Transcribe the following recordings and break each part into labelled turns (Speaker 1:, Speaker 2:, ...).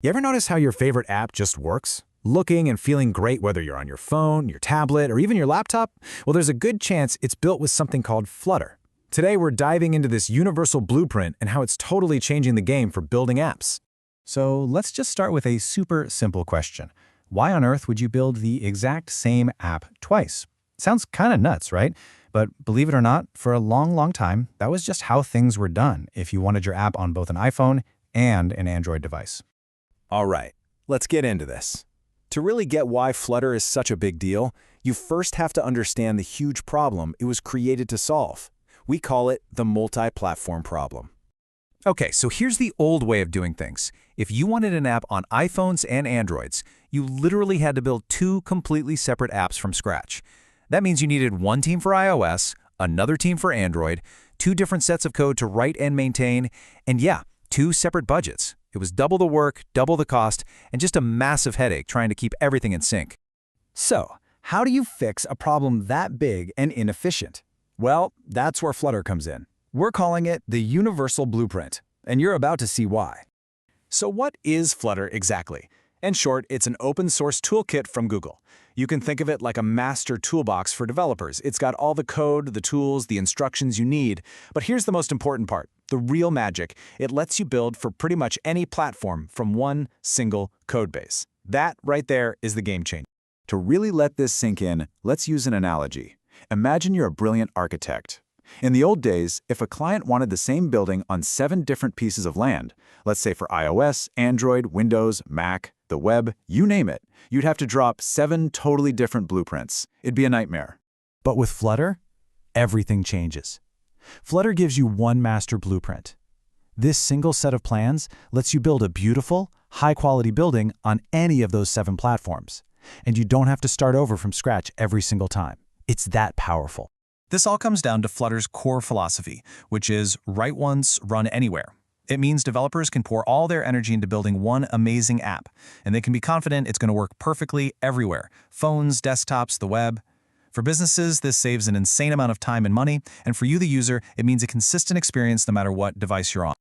Speaker 1: You ever notice how your favorite app just works? Looking and feeling great whether you're on your phone, your tablet, or even your laptop? Well, there's a good chance it's built with something called Flutter. Today, we're diving into this universal blueprint and how it's totally changing the game for building apps. So let's just start with a super simple question. Why on earth would you build the exact same app twice? Sounds kind of nuts, right? But believe it or not, for a long time, that was just how things were done if you wanted your app on both an iPhone and an Android device.
Speaker 2: All right, let's get into this. To really get why Flutter is such a big deal, you first have to understand the huge problem it was created to solve. We call it the multi-platform problem.
Speaker 1: Okay, so here's the old way of doing things. If you wanted an app on iPhones and Androids, you literally had to build two completely separate apps from scratch. That means you needed one team for iOS, another team for Android, two different sets of code to write and maintain, and yeah, two separate budgets. It was double the work, double the cost, and just a massive headache trying to keep everything in sync.
Speaker 3: So, how do you fix a problem that big and inefficient? Well, that's where Flutter comes in. We're calling it the Universal Blueprint, and you're about to see why.
Speaker 2: So what is Flutter exactly? In short, it's an open-source toolkit from Google. You can think of it like a master toolbox for developers. It's got all the code, the tools, the instructions you need. But here's the most important part, the real magic. It lets you build for pretty much any platform from one single code base. That right there is the game changer.
Speaker 4: To really let this sink in, let's use an analogy. Imagine you're a brilliant architect. In the old days, if a client wanted the same building on 7 different pieces of land, let's say for iOS, Android, Windows, Mac, the web, you name it, you'd have to drop 7 totally different blueprints. It'd be a nightmare.
Speaker 3: But with Flutter, everything changes. Flutter gives you one master blueprint. This single set of plans lets you build a beautiful, high-quality building on any of those 7 platforms. And you don't have to start over from scratch every single time. It's that powerful.
Speaker 1: This all comes down to Flutter's core philosophy, which is write once, run anywhere. It means developers can pour all their energy into building one amazing app, and they can be confident it's going to work perfectly everywhere: phones, desktops, the web. For businesses, this saves an insane amount of time and money, and for you, the user, it means a consistent experience no matter what device you're on.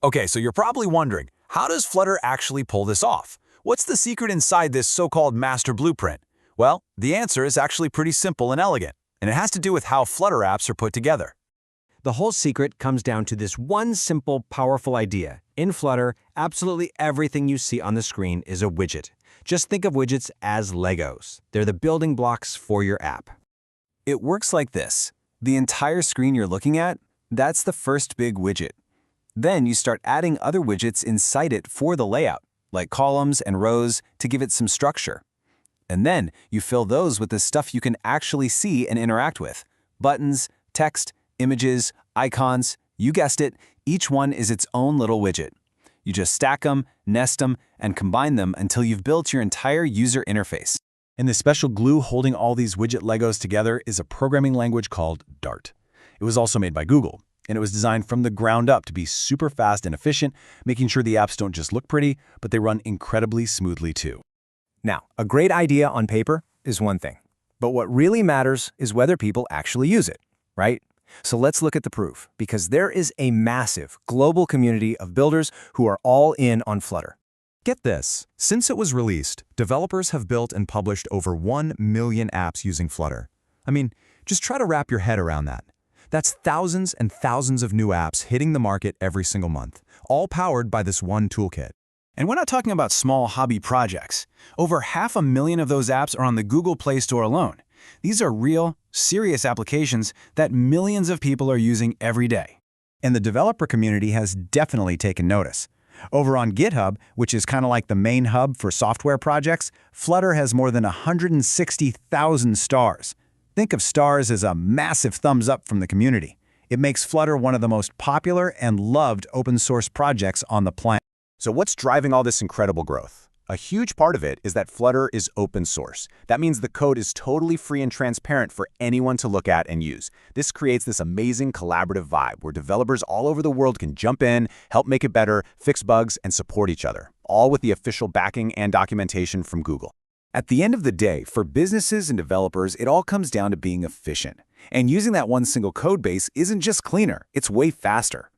Speaker 2: Okay, so you're probably wondering, how does Flutter actually pull this off? What's the secret inside this so-called master blueprint? Well, the answer is actually pretty simple and elegant, and it has to do with how Flutter apps are put together.
Speaker 5: The whole secret comes down to this one simple, powerful idea. In Flutter, absolutely everything you see on the screen is a widget. Just think of widgets as Legos. They're the building blocks for your app.
Speaker 2: It works like this. The entire screen you're looking at, that's the first big widget. Then you start adding other widgets inside it for the layout, like columns and rows to give it some structure. And then you fill those with the stuff you can actually see and interact with. Buttons, text, images, icons, you guessed it, each one is its own little widget. You just stack them, nest them, and combine them until you've built your entire user interface.
Speaker 3: And the special glue holding all these widget Legos together is a programming language called Dart. It was also made by Google, and it was designed from the ground up to be super fast and efficient, making sure the apps don't just look pretty, but they run incredibly smoothly too.
Speaker 5: Now, a great idea on paper is one thing, but what really matters is whether people actually use it, right? So let's look at the proof, because there is a massive global community of builders who are all in on Flutter.
Speaker 6: Get this, since it was released, developers have built and published over 1 million apps using Flutter. I mean, just try to wrap your head around that. That's thousands and thousands of new apps hitting the market every single month, all powered by this one toolkit.
Speaker 1: And we're not talking about small hobby projects. Over 500,000 of those apps are on the Google Play Store alone. These are real, serious applications that millions of people are using every day.
Speaker 3: And the developer community has definitely taken notice. Over on GitHub, which is kind of like the main hub for software projects, Flutter has more than 160,000 stars. Think of stars as a massive thumbs up from the community. It makes Flutter one of the most popular and loved open source projects on the planet.
Speaker 4: So what's driving all this incredible growth? A huge part of it is that Flutter is open source. That means the code is totally free and transparent for anyone to look at and use. This creates this amazing collaborative vibe where developers all over the world can jump in, help make it better, fix bugs, and support each other, all with the official backing and documentation from Google. At the end of the day, for businesses and developers, it all comes down to being efficient. And using that one single code base isn't just cleaner, it's way faster.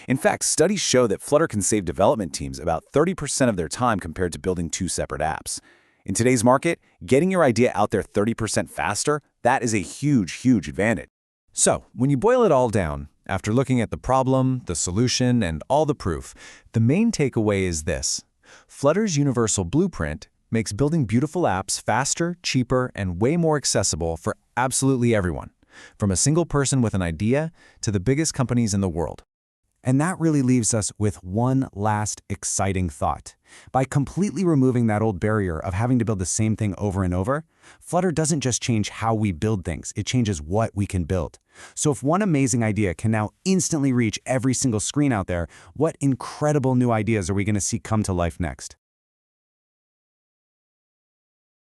Speaker 2: In fact, studies show that Flutter can save development teams about 30% of their time compared to building two separate apps. In today's market, getting your idea out there 30% faster, that is a huge advantage.
Speaker 5: So, when you boil it all down, after looking at the problem, the solution, and all the proof, the main takeaway is this. Flutter's universal blueprint makes building beautiful apps faster, cheaper, and way more accessible for absolutely everyone, from a single person with an idea to the biggest companies in the world.
Speaker 3: And that really leaves us with one last exciting thought. By completely removing that old barrier of having to build the same thing over and over, Flutter doesn't just change how we build things, it changes what we can build. So if one amazing idea can now instantly reach every single screen out there, what incredible new ideas are we going to see come to life next?